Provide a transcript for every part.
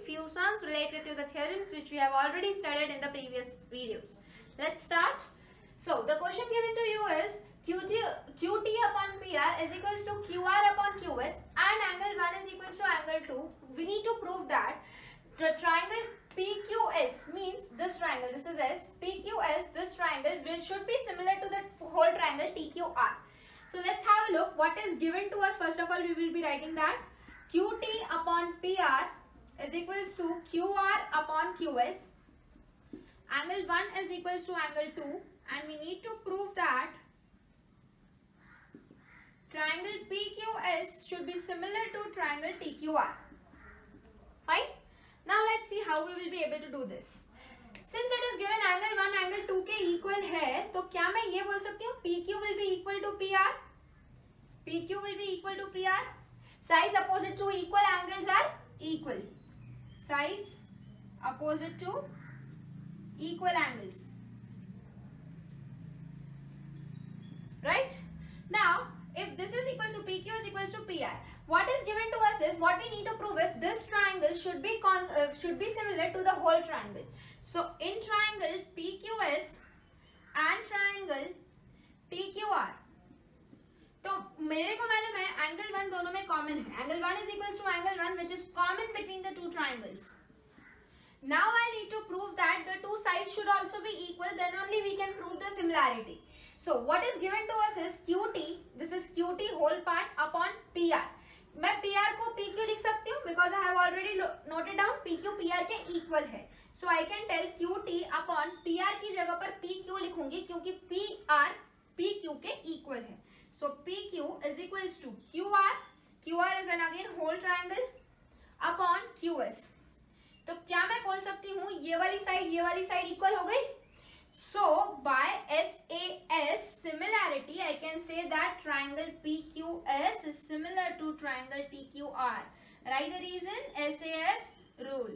few sums related to the theorems which we have already studied in the previous videos. Let's start. So the question given to you is QT upon PR is equals to QR upon QS and angle 1 is equals to angle 2. We need to prove that the triangle PQS means this triangle, this is S, PQS, this triangle should be similar to the whole triangle TQR. So let's have a look what is given to us. First of all, we will be writing that QT upon PR is equals to QR upon QS. Angle 1 is equals to angle 2 and we need to prove that triangle PQS should be similar to triangle TQR. Fine. Now let's see how we will be able to do this. Since it is given angle 1 angle 2 के equal है, तो क्या मैं ये बोल सकती हूँ PQ will be equal to PR? PQ will be equal to PR. Sides opposite to equal angles are equal. Sides opposite to equal angles. Right? Now, if this is equal to PQ is equals to PR, what is given to us is what we need to prove is this triangle should be similar to the whole triangle. So in triangle PQS and triangle TQR, तो मेरे को मालूम है angle 1 दोनों में common है. Angle 1 is equals to angle 1 which is common between the two triangles. Now I need to prove that the two sides should also be equal, then only we can prove the similarity. So what is given to us is QT, this is QT whole part upon PR. मैं PR को PQ लिख सकती हूँ because I have already noted down PQ PR के equal है. So I can tell QT upon PR की जगह पर PQ लिखूंगी क्योंकि PR PQ के equal है. So PQ is equals to QR. QR is an again whole triangle upon QS. तो क्या मैं बोल सकती हूँ ये वाली साइड इक्वल हो गई. So by SAS similarity I can say that triangle PQS is similar to triangle TQR. Write the reason SAS rule.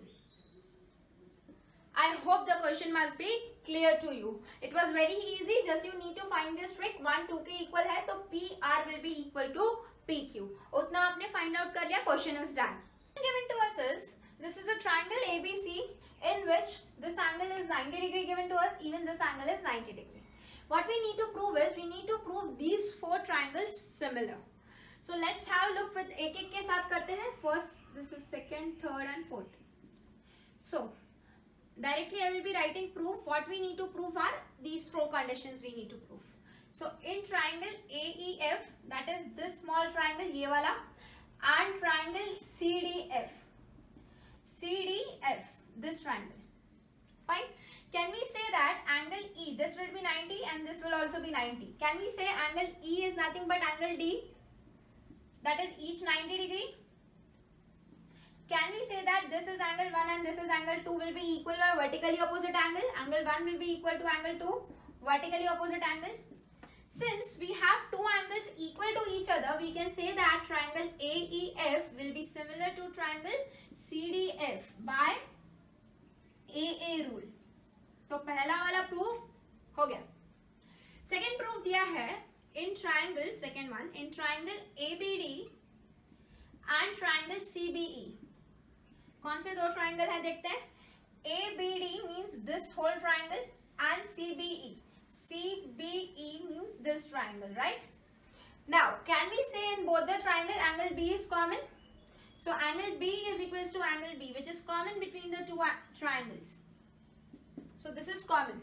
I hope the question must be clear to you. It was very easy, just you need to find this trick. 1 2 के equal है तो PR will be equal to PQ. उतना आपने find out कर लिया, question is done. Given to us is this is a triangle ABC in which this angle is 90 degree given to us, even this angle is 90 degree. What we need to prove is we need to prove these four triangles similar. So let's have a look with एक के साथ करते हैं. First this is second, third and fourth. So directly I will be writing proof. What we need to prove are these four conditions we need to prove. So in triangle AEF, that is this small triangle ये वाला, and triangle CDF, this triangle. Fine. Can we say that angle E, this will be 90 and this will also be 90. Can we say angle E is nothing but angle D, that is each 90 degree? Can we say that this is angle 1 and this is angle 2 will be equal or vertically opposite angle? Angle 1 will be equal to angle 2, vertically opposite angle. Since we have two angles equal to each other, we can say that triangle AEF will be similar to triangle CDF by AA rule. तो पहला वाला proof हो गया. Second proof दिया है in triangle, second one, in triangle ABD and triangle CBE. कौन से दो ट्राइंगल है देखते हैं. ABD means this whole triangle and CBE means this triangle, right? Now can we say in both the triangle angle B is common? So angle B is equals to angle B, which is common between the two triangles. So this is common.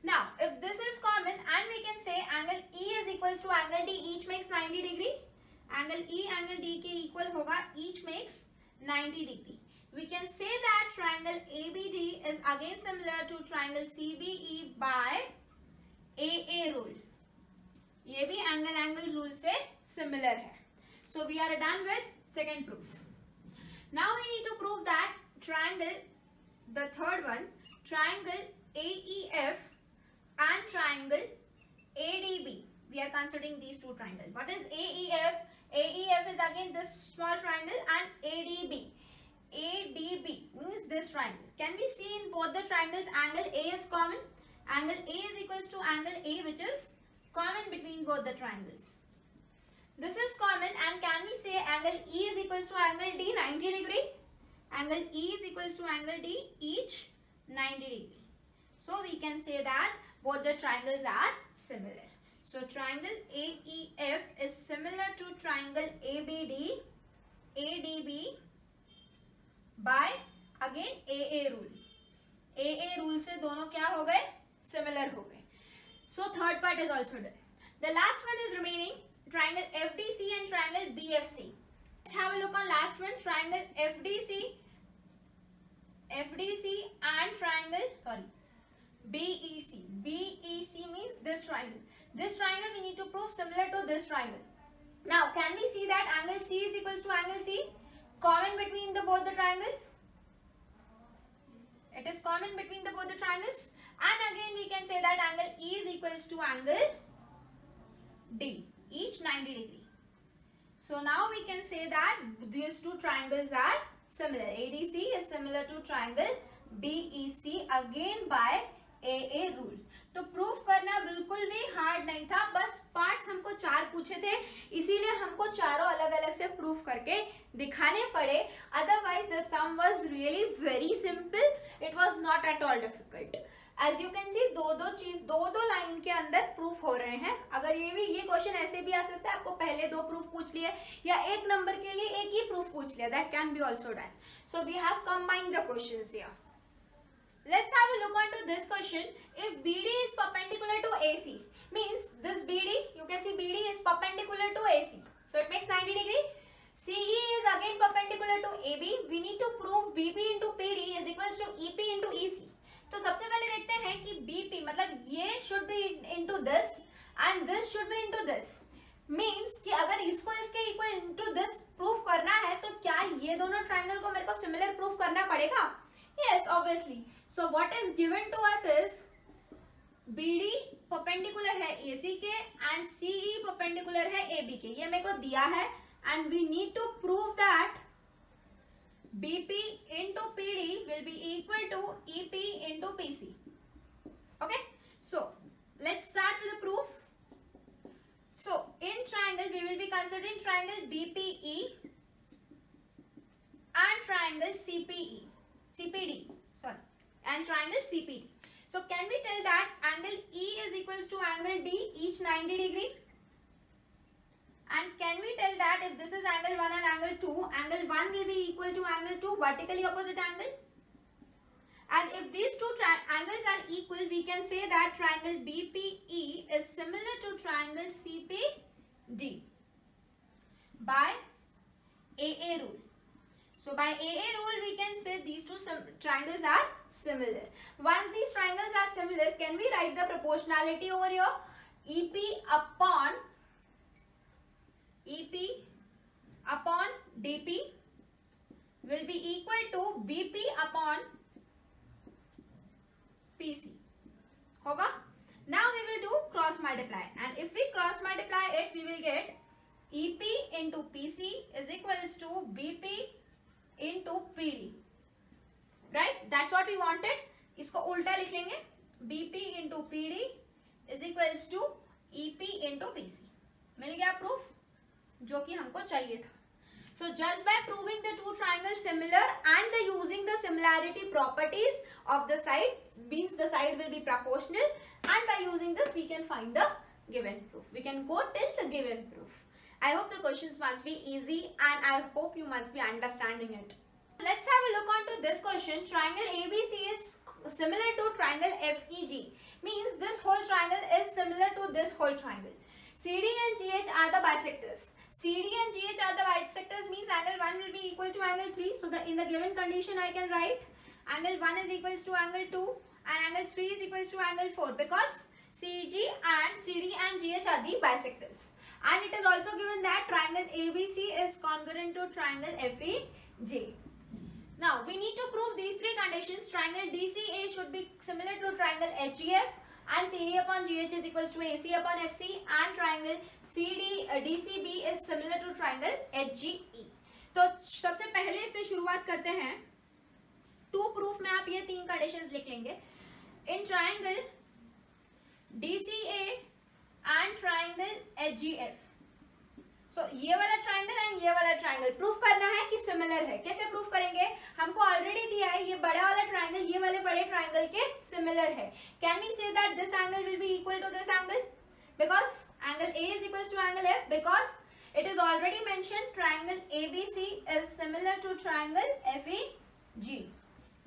Now if this is common and we can say angle E is equals to angle D, each makes 90 degree. Angle E angle D के equal होगा, each makes 90 degree. We can say that triangle ABD is again similar to triangle CBE by AA rule. ये भी angle rule से similar है. So we are done with second proof. Now we need to prove that triangle, the third one, triangle AEF and triangle ADB. We are considering these two triangles. What is AEF? AEF is again this small triangle and ADB. ADB means this triangle. Can we see in both the triangles angle A is common? Angle A is equals to angle A, which is common between both the triangles. This is common, and can we say angle E is equals to angle D 90 degree? angle E is equals to angle D, each 90 degree. So we can say that both the triangles are similar. So triangle AEF is similar to triangle ADB by again AA rule. AA rule से दोनों क्या हो गए? Similar हो गए. So third part is also done. The last one is remaining, triangle FDC and triangle BFC. Let's have a look on last one, triangle FDC and triangle BEC. BEC means this triangle. This triangle we need to prove similar to this triangle. Now can we see that angle C is equals to angle C? Common between both the triangles? It is common between both the triangles. And again we can say that angle E is equals to angle D, each 90 degree. So now we can say that these two triangles are similar. ADC is similar to triangle BEC again by AA rule. तो proof करना बिल्कुल भी hard नहीं था, बस parts हमको 4 पूछे थे, इसीलिए हमको चारों अलग अलग से प्रूफ करके दिखाने पड़े. Otherwise the sum was really very simple, it was not at all difficult. As you can see दो लाइन के अंदर प्रूफ हो रहे हैं. अगर ये क्वेश्चन ऐसे भी आ सकता है, आपको पहले 2 प्रूफ पूछ लिए या 1 नंबर के लिए 1 ही प्रूफ पूछ लिया, that can be also done. So we have combined the questions here. Let's have a look onto this question. If BD is perpendicular to AC, means this BD, you can see BD is perpendicular to AC, so it makes 90 degree. CE is again perpendicular to AB. We need to prove BP into PD is equals to EP into EC. तो सबसे पहले देखते हैं कि BP मतलब ये should be into this and this should be into this. Means कि अगर इसको इसके equal into this proof करना है, तो क्या ये दोनों triangle को मेरे को similar proof करना पड़ेगा? Yes, obviously. So what is given to us is BD perpendicular है AC के and CE perpendicular है AB के. ये मेरे को दिया है and we need to prove that BP into PD will be equal to EP into PC. Okay, so let's start with the proof. So in triangle we will be considering triangle BPE and triangle CPD, and triangle CPD. So can we tell that angle E is equals to angle D, each 90 degree? And can we tell that if this is angle 1 and angle 2, angle 1 will be equal to angle 2, vertically opposite angle? And if these two angles are equal, we can say that triangle BPE is similar to triangle CPD by AA rule. So by AA rule we can say these two triangles are similar. Once these triangles are similar, can we write the proportionality over here? EP upon DP will be equal to BP upon PC. होगा? Now we will do cross multiply, and if we cross multiply it, we will get EP into PC is equals to BP into PD, right? That's what we wanted. इसको उल्टा लिख लेंगे, BP into PD is equals to EP into PC. मिल गया proof जो कि हमको चाहिए था. So just by proving the two triangles similar and using the similarity properties of the side, means the side will be proportional, and by using this we can find the given proof. We can go till the given proof. I hope the questions must be easy and I hope you must be understanding it. Let's have a look onto this question. Triangle ABC is similar to triangle FEG. Means this whole triangle is similar to this whole triangle. CD and GH are the bisectors. CD and GH are the bisectors, means angle 1 will be equal to angle 3. So in the given condition I can write angle 1 is equals to angle 2 and angle 3 is equals to angle 4, because CD and GH are the bisectors. And it is also given that triangle ABC is congruent to triangle FEG. Now we need to prove these three conditions. Triangle DCA should be similar to triangle HGF, and CD upon GH is equals to AC upon FC, and triangle DCB is similar to triangle HGE. तो सबसे पहले से शुरुआत करते हैं. To proof में आप ये 3 कंडीशंस लिख लेंगे. In triangle DCA and triangle HGF, सो ये वाला ट्राइंगल एंड ये वाला ट्राइंगल प्रूफ करना है कि सिमिलर है. कैसे प्रूफ करेंगे? हमको ऑलरेडी दिया है ये बड़ा वाला ट्राइंगल ये वाले बड़े ट्राइंगल के सिमिलर है. Can we say that this angle will be equal to this angle? Because angle A is equals to angle F, because it is already mentioned triangle ABC is similar to triangle FEG.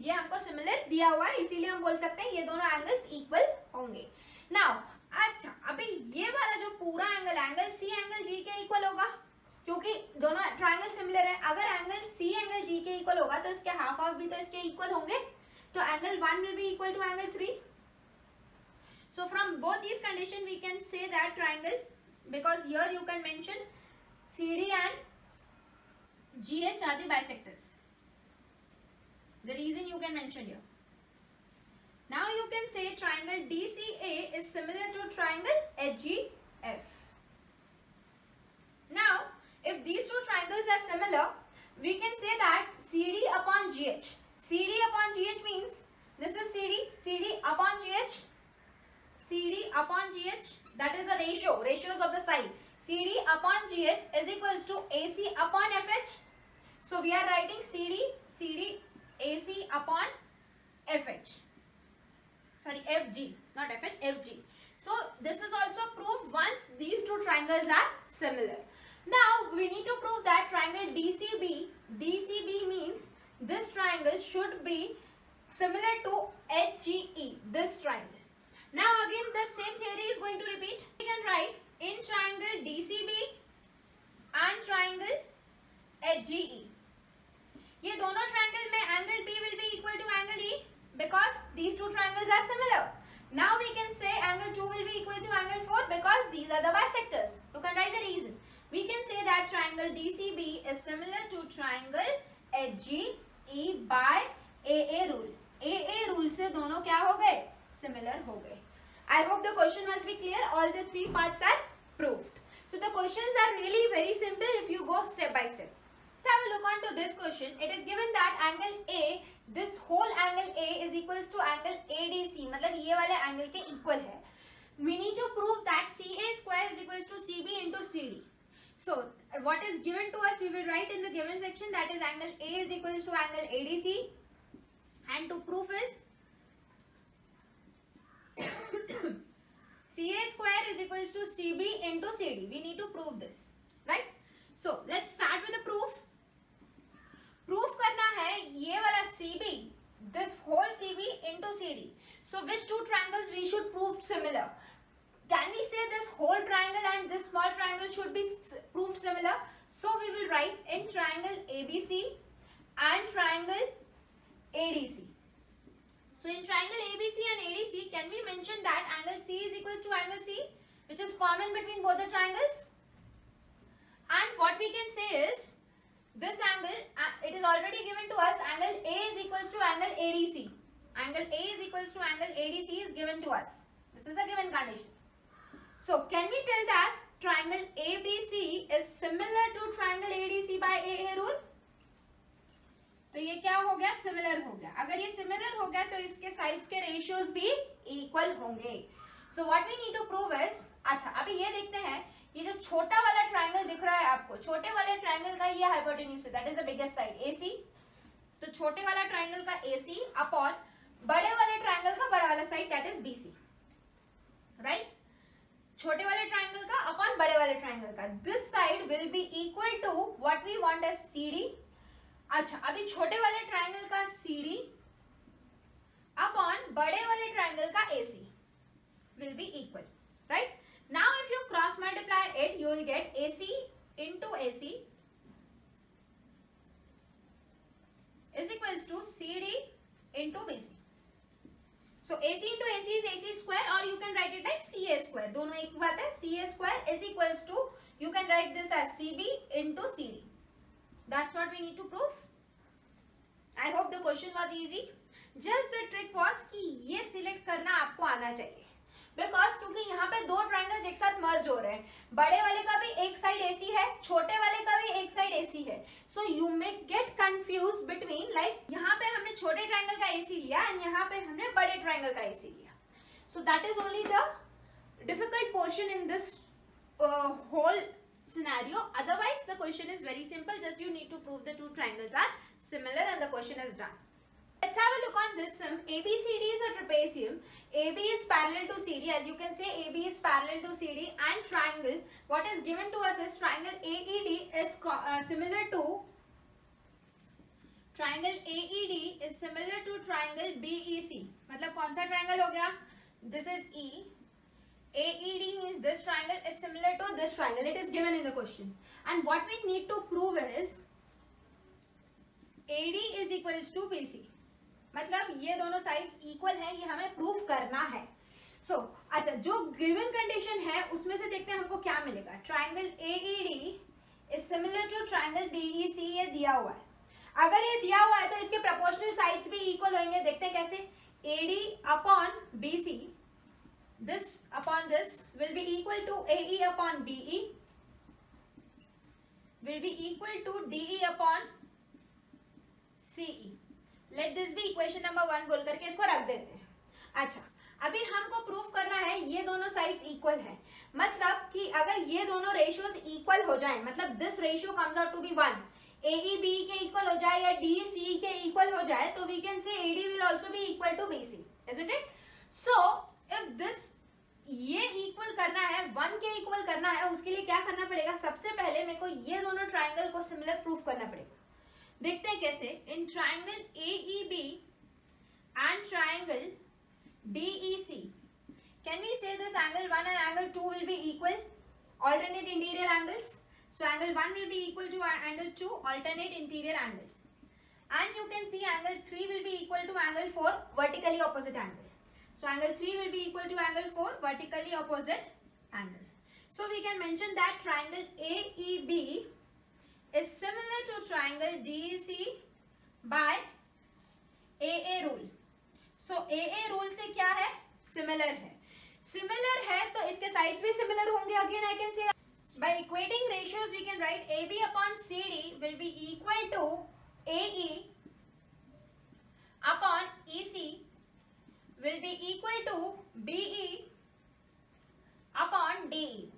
ये हमको similar दिया हुआ है, इसीलिए हम बोल सकते हैं ये दोनों एंगल्स इक्वल होंगे. नाउ अच्छा, अभी ये वाला जो पूरा angle angle C angle G के इक्वल होगा, क्योंकि दोनों ट्राइंगल सिमिलर है. अगर एंगल C एंगल G के इक्वल होगा तो इसके हाफ हाफ भी तो इसके इक्वल होंगे. तो angle 1 will be equal to angle 3. So from both these conditions we can say that triangle, because here you can mention CD and GH are the bisectors. The reason you can mention here. Now you can say triangle DCA is similar to triangle HGF. Now if these two triangles are similar, we can say that CD upon GH. CD upon GH means this is CD upon GH. CD upon GH, that is a ratio, ratios of the side. CD upon GH is equals to AC upon FH. So we are writing CD AC upon FH. Sorry, FG, not FH, FG. So this is also proof once these two triangles are similar. Now we need to prove that triangle DCB means this triangle should be similar to HGE, this triangle. Now again the same theory is going to repeat. We can write in triangle DCB and triangle HGE. ये दोनों triangle में angle B will be equal to angle E, because these two triangles are similar. Now we can say angle 2 will be equal to angle 4 because these are the bisectors. You can write the reason. We can say that triangle DCB is similar to triangle HGE by AA rule. AA rule से दोनों क्या हो गए? Similar हो गए. I hope the question must be clear. All the three parts are proved. So the questions are really very simple if you go step by step. Let's have a look on to this question. It is given that angle A, this whole angle A is equals to angle ADC. मतलब ये वाले angle के equal है. We need to prove that CA square is equals to CB into CD. So what is given to us, we will write in the given section, that is angle A is equals to angle ADC, and to prove is CA square is equals to CB into CD. We need to prove this, right? So let's start with the proof. Proof करना है ये वाला CB, this whole CB into CD. So which two triangles we should prove similar? Can we say this whole triangle and this small triangle should be proved similar? So we will write in triangle ABC and triangle ADC. So in triangle ABC and ADC, can we mention that angle C is equals to angle C, which is common between both the triangles? And what we can say is, this angle, it is already given to us, angle A is equals to angle ADC. Angle A is equals to angle ADC is given to us. This is a given condition. So can we tell that triangle ABC is similar to triangle ADC by AA rule? तो ये क्या हो गया? Similar हो गया. अगर ये similar हो गया तो इसके साइड्स के रेशियोज भी इक्वल होंगे. So what we need to prove is, अच्छा अभी ये देखते हैं, ये जो छोटा वाला ट्रायंगल दिख रहा है आपको, छोटे वाले ट्रायंगल का ये हाइपोटेन्यूज है, that is the biggest side AC. तो छोटे वाला ट्रायंगल का AC अपॉन बड़े वाले ट्रायंगल का बड़ा वाला side, that is BC, right? छोटे वाले ट्रायंगल का अपॉन बड़े वाले ट्रायंगल का, this side will be equal to what we want as CD. अच्छा अभी छोटे वाले ट्रायंगल का CD अपॉन बड़े वाले ट्रायंगल का AC will be equal, right? Now if you cross multiply it, you will get AC into AC is equals to CD into BC. So AC into AC is AC square, or you can write it like CA square. दोनों एक ही बात है. CA square is equals to, you can write this as CB into CD. That's what we need to prove. I hope the question was easy. Just the trick was कि ये select करना आपको आना चाहिए. Because क्योंकि यहाँ पे दो ट्रायंगल्स एक साथ मर्ज हो रहे हैं, बड़े वाले का भी एक साइड AC है, छोटे वाले का भी एक साइड AC है. So you may get confused between, like यहाँ पे हमने छोटे ट्रायंगल का AC लिया और यहाँ पे हमने बड़े ट्रायंगल का AC लिया. So that is only the difficult portion in this whole scenario. Otherwise the question is very simple, just you need to prove the two triangles are similar and the question is done. Let's have a look on this sum. ABCD is a trapezium. AB is parallel to CD. As you can say, AB is parallel to CD and triangle. What is given to us is triangle AED is similar to triangle AED is similar to triangle BEC. मतलब कौन सा triangle हो गया? This is E. AED means this triangle is similar to this triangle. It is given in the question. And what we need to prove is AD is equals to BC. मतलब ये दोनों sides equal हैं, ये हमें proof करना है. सो अच्छा, जो गिवन कंडीशन है उसमें से देखते हैं हमको क्या मिलेगा. Triangle AED is similar to triangle BEC. ये दिया हुआ है. अगर ये दिया हुआ है तो इसके प्रोपोर्शनल साइड्स भी इक्वल होंगे. देखते हैं कैसे. AD upon BC, this upon this will be equal to AE upon BE, will be equal to DE upon CE. Let this be equation number 1 बोल करके इसको रख देते हैं. अच्छा, अभी हमको प्रूफ करना है ये दोनों साइड्स इक्वल है. मतलब कि अगर ये दोनों रेशियोज इक्वल हो जाए, मतलब this ratio comes out to be 1, AE BE के इक्वल हो जाए या DE CE के इक्वल हो जाए, तो we can say AD will also be equal to BC, isn't it? So if this ये इक्वल करना है, 1 के इक्वल करना है, उसके लिए क्या करना पड़ेगा. सबसे पहले मेरे को ये दोनों ट्राइंगल को सिमिलर प्रूफ करना पड़ेगा. देखते हैं कैसे. In triangle AEB and triangle DEC, can we say this angle 1 and angle 2 will be equal, alternate interior angles. So angle 1 will be equal to angle 2, alternate interior angle, and you can see angle 3 will be equal to angle 4, vertically opposite angle. So angle 3 will be equal to angle 4, vertically opposite angle. So we can mention that triangle AEB is similar to triangle DEC by AA rule. So AA rule से क्या है? Similar है. Similar है तो इसके sides भी similar होंगे. Again I can say by equating ratios we can write AB upon CD will be equal to AE upon EC will be equal to BE upon DE,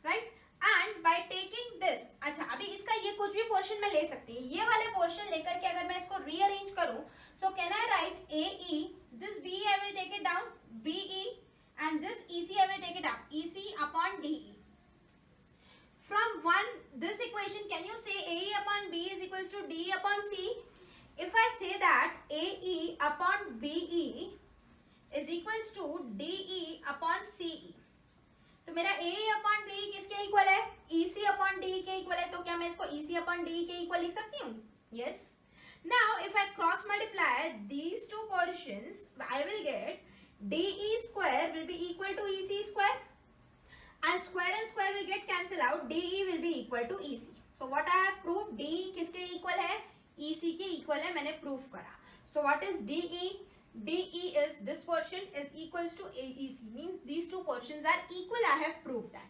right? And by taking this, अच्छा अभी इसका ये कुछ भी portion में ले सकती हूँ. ये वाले पोर्शन लेकर के अगर मैं इसको रीअरेंज करूँ, so can I write AE, this BE I will take it down, BE, and this EC I will take it down, EC upon DE. From this equation, can you say AE upon BE is equals to DE upon C? If I say that AE upon BE is equals to DE upon CE, तो मेरा AE upon BE किसके equal है? EC upon DE के equal है. तो क्या मैं इसको EC upon DE के इक्वल लिख सकती हूँ? Yes. Now if I cross multiply these two portions, I will get DE square will be equal to EC square, and square will get cancel out. DE will be equal to EC. So what I have proved, DE किसके equal है? EC के equal है, मैंने proof करा. So what is DE? DE is this portion is equals to AEC, means these two portions are equal. I have proved that.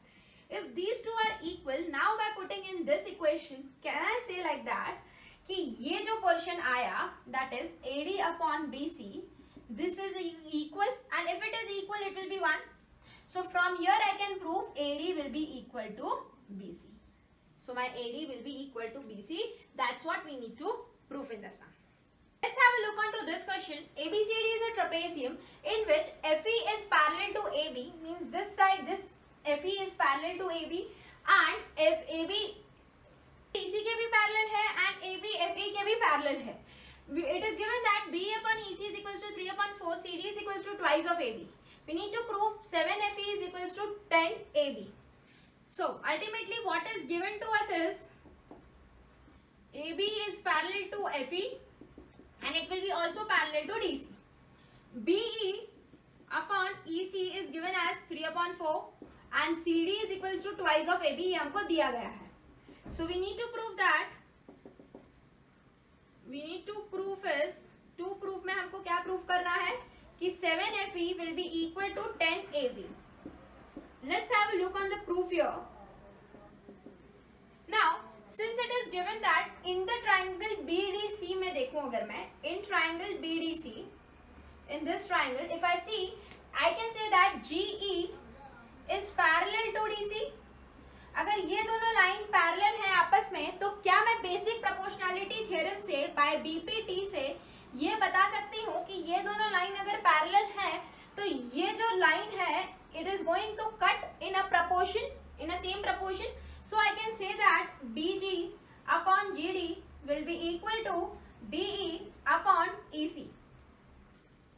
If these two are equal, now by putting in this equation, can I say like that कि ये जो portion आया, that is AD upon BC, this is equal, and if it is equal, it will be 1. So from here I can prove AD will be equal to BC. So my AD will be equal to BC. That's what we need to prove in the sum. Let's have a look onto this question. ABCD is a trapezium in which FE is parallel to AB, means this side, this FE is parallel to AB, and if AB EC के भी parallel है and AB FE के भी parallel है. It is given that B upon EC is equals to 3 upon 4, CD is equals to twice of AB. We need to prove 7 FE is equals to 10 AB. So ultimately what is given to us is AB is parallel to FE and it will be also parallel to DC. BE upon EC is given as 3 upon 4 and CD is equals to twice of AB. ये हमको दिया गया है. So we need to prove that. We need to prove is, to prove में हमको क्या prove करना है कि 7 FE will be equal to 10 AB. Let's have a look on the proof here. Now since it is given that in the triangle BDC में देखूं अगर मैं in triangle BDC, in this triangle if I see, I can say that GE is parallel to DC अगर ये दोनों line parallel हैं आपस में तो क्या मैं बेसिक प्रोपोर्शनैलिटी थ्योरम से बाय बीपीटी से ये बता सकती हूँ कि ये दोनों लाइन अगर पैरेलल हैं तो ये जो लाइन है it is going to cut in a proportion, in a same proportion. So I can say that BG upon GD will be equal to BE upon EC.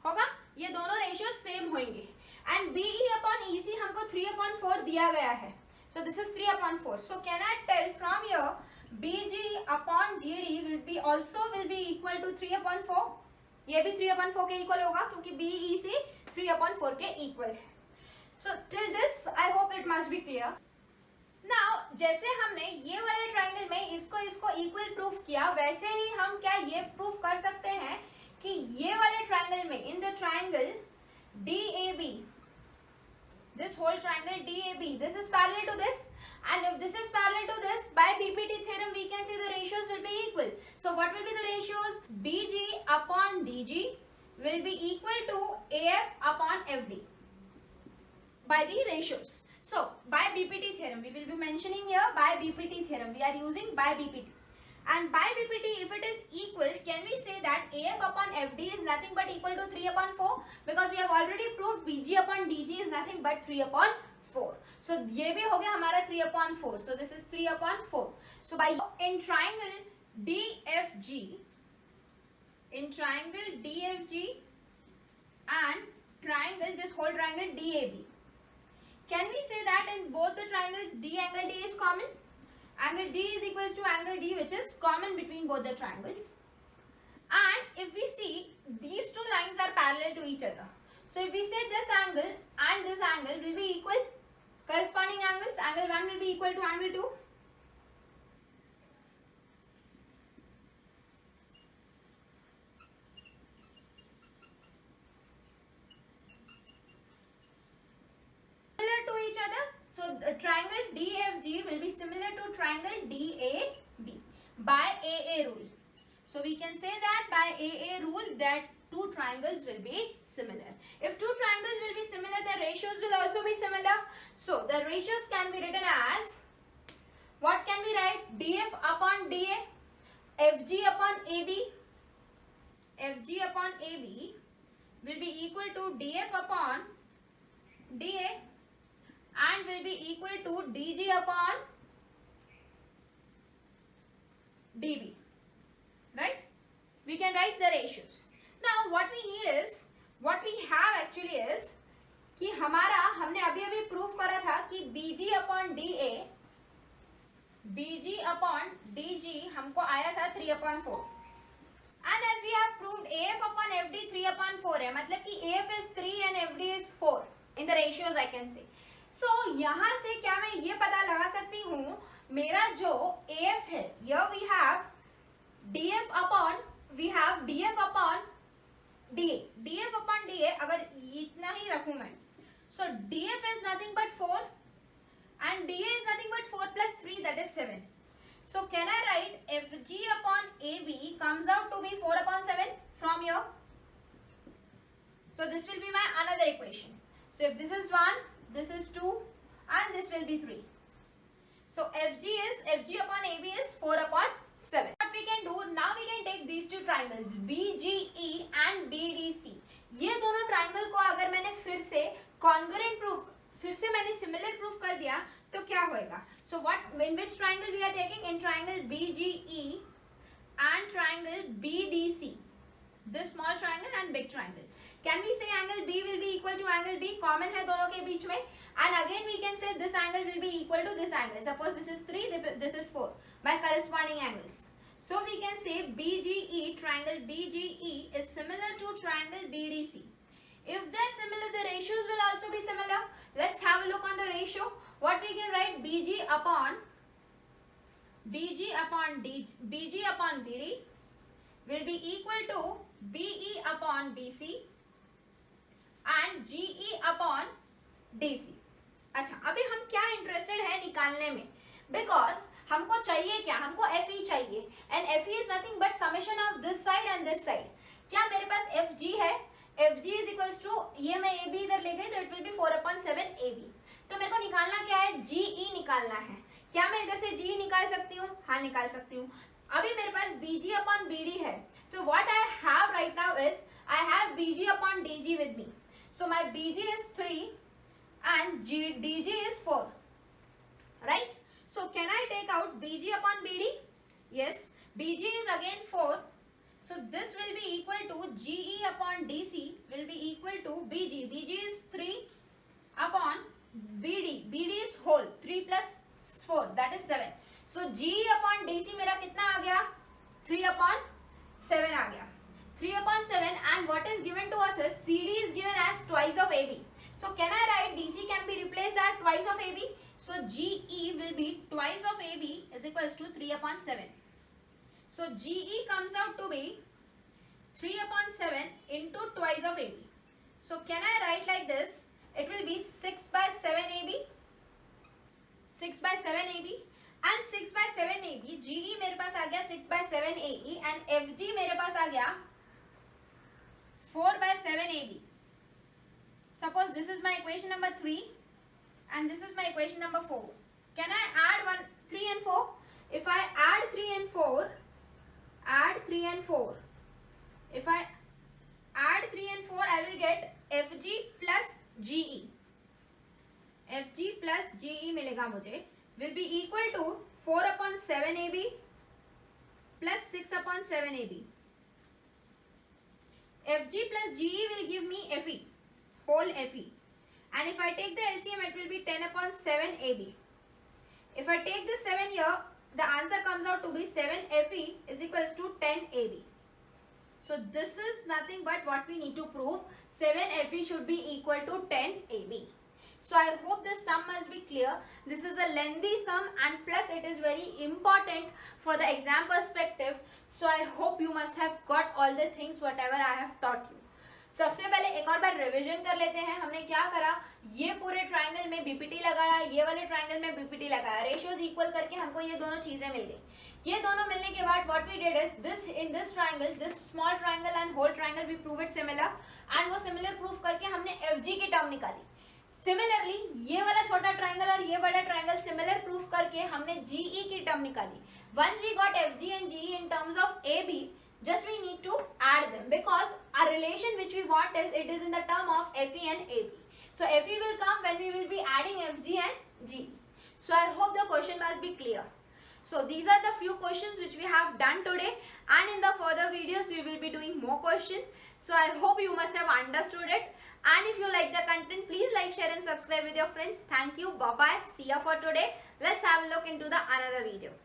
होगा, ये दोनों रेशियो सेम होंगे and BE upon EC हमको 3/4 दिया गया है. So this is 3/4. So can I tell from here BG upon GD will be equal to 3/4. ये भी 3/4 के इक्वल होगा क्योंकि BEC 3/4 के इक्वल है. So till this I hope it must be clear. Now जैसे हमने ये वाले ट्राइंगल में इसको इक्वल प्रूफ किया वैसे ही हम क्या ये प्रूफ कर सकते हैं कि ये वाले ट्राइंगल में in the triangle DAB, this whole triangle DAB, this is parallel to this, and if this is parallel to this, by BPT theorem we can see the ratios will be equal. So what will be the ratios? BG upon DG will be equal to AF upon FD by the ratios. So by BPT theorem we will be mentioning here by BPT theorem, we are using by BPT, and by BPT if it is equal can we say that AF upon FD is nothing but equal to 3/4 because we have already proved BG upon DG is nothing but 3/4. So ये भी हो गया हमारा 3/4. So this is 3/4. So by in triangle DFG, in triangle DFG and triangle, this whole triangle DAB, can we say that in both the triangles D angle D is common? Angle D is equals to angle D which is common between both the triangles. And if we see these two lines are parallel to each other. So if we say this angle and this angle will be equal, corresponding angles, angle 1 will be equal to angle 2. Each other. So the triangle DFG will be similar to triangle DAB by AA rule. So we can say that by AA rule that two triangles will be similar. If two triangles will be similar, the ratios will also be similar. So the ratios can be written as, what can we write? DF upon DA, FG upon AB. FG upon AB will be equal to DF upon DA and will be equal to DG upon DB, right? We can write the ratios. Now what we need is, what we have actually is कि हमारा हमने अभी अभी proof करा था कि BG upon DA, BG upon DG हमको आया था 3/4, and as we have proved AF upon FD 3/4 है, मतलब कि AF is 3 and FD is 4 in the ratios I can say. So यहाँ से क्या मैं ये पता लगा सकती हूँ मेरा जो AF है, here we have DF upon DA, DF upon DA अगर इतना ही रखूँ मैं, so DF is nothing but 4 and DA is nothing but 4 plus 3, that is 7. So can I write FG upon AB comes out to be 4/7 from here? So this will be my another equation. So if this is 1, this is 2 and this will be 3. So FG upon AB is 4/7. What we can do now, we can take these two triangles BGE and BDC. ये दोनों triangle को अगर मैंने फिर से congruent proof, फिर से मैंने सिमिलर प्रूफ कर दिया तो क्या होएगा? So what, in which triangle we are taking? In triangle BGE and triangle BDC, this small triangle and big triangle. Can we say angle B will be equal to angle B? Common है दोनों के बीच में. And again we can say this angle will be equal to this angle. Suppose this is 3, this is 4 by corresponding angles. So we can say BGE, triangle BGE is similar to triangle BDC. If they're similar, the ratios will also be similar. Let's have a look on the ratio. What we can write? BG upon BG upon BD will be equal to BE upon BC and GE upon DC. अच्छा, अभी हम क्या interested है निकालने में? Because हमको चाहिए क्या? हमको FE चाहिए, and FE is nothing but summation of this side and this side. क्या मेरे पास FG है? FG इज इक्वल्स टू, ये मैं AB इधर ले गई तो इट विल बी 4/7 AB. तो मेरे को निकालना क्या है, GE निकालना है। क्या मैं इधर से GE निकाल सकती हूँ? हाँ निकाल सकती हूँ। अभी मेरे पास BG अपॉन BD है, so what I have right now is I have BG upon DG with me. So my BG is 3 and DG is 4. Right? So can I take out BG upon BD? Yes. BG is again 4. So this will be equal to GE upon DC will be equal to BG. BG is 3 upon BD. BD is whole. 3 plus 4 that is 7. So GE upon DC मेरा कितना आ गया? 3 upon 7 आ गया. 3 upon 7 and what is given to us is CD is given as twice of AB. So can I write DC can be replaced as twice of AB? So GE will be twice of AB is equals to 3 upon 7. So GE comes out to be 3 upon 7 into twice of AB. So can I write like this? It will be 6 by 7 AB. 6 by 7 AB. And 6 by 7 AB. GE मेरे पास आ गया 6 by 7 AE and FG मेरे पास आ गया 4 by 7 AB. Suppose this is my equation number 3 and this is my equation number 4. Can I add 3 and 4? If I add 3 and 4, if I add 3 and 4, I will get FG plus GE. FG plus GE मिलेगा मुझे will be equal to 4 upon 7 AB plus 6 upon 7 AB. FG plus GE will give me FE, whole FE. And if I take the LCM, it will be 10 upon 7 AB. If I take this 7 here, the answer comes out to be 7 FE is equals to 10 AB. So this is nothing but what we need to prove. 7 FE should be equal to 10 AB. So I hope this sum must be clear. This is a lengthy sum and plus it is very important for the exam perspective. So I hope you must have got all the things whatever I have taught you. सबसे पहले एक और बार revision कर लेते हैं. हमने क्या करा, ये पूरे ट्राइंगल में बीपीटी लगाया, ये वाले ट्राइंगल में बीपीटी लगाया, रेशियोज इक्वल करके हमको ये दोनों चीजें मिल गई. ये दोनों मिलने के बाद what we did is this in this triangle, this small triangle and whole triangle we prove it similar and वो सिमिलर प्रूव करके हमने एफजी की टर्म निकाली. सिमिलरली ये वाला छोटा ट्राइंगल और ये बड़ा ट्राइंगल सिमिलर प्रूफ करके हमने जीई की टर्म निकाली. Once we got FG and GE in terms of AB, just we need to add them because our relation which we want is it is in the term of FE and AB. So FE will come when we will be adding FG and G. So I hope the question must be clear. So these are the few questions which we have done today and in the further videos we will be doing more questions. So I hope you must have understood it. And if you like the content, please like, share and subscribe with your friends. Thank you. Bye bye. See ya for today. Let's have a look into the another video.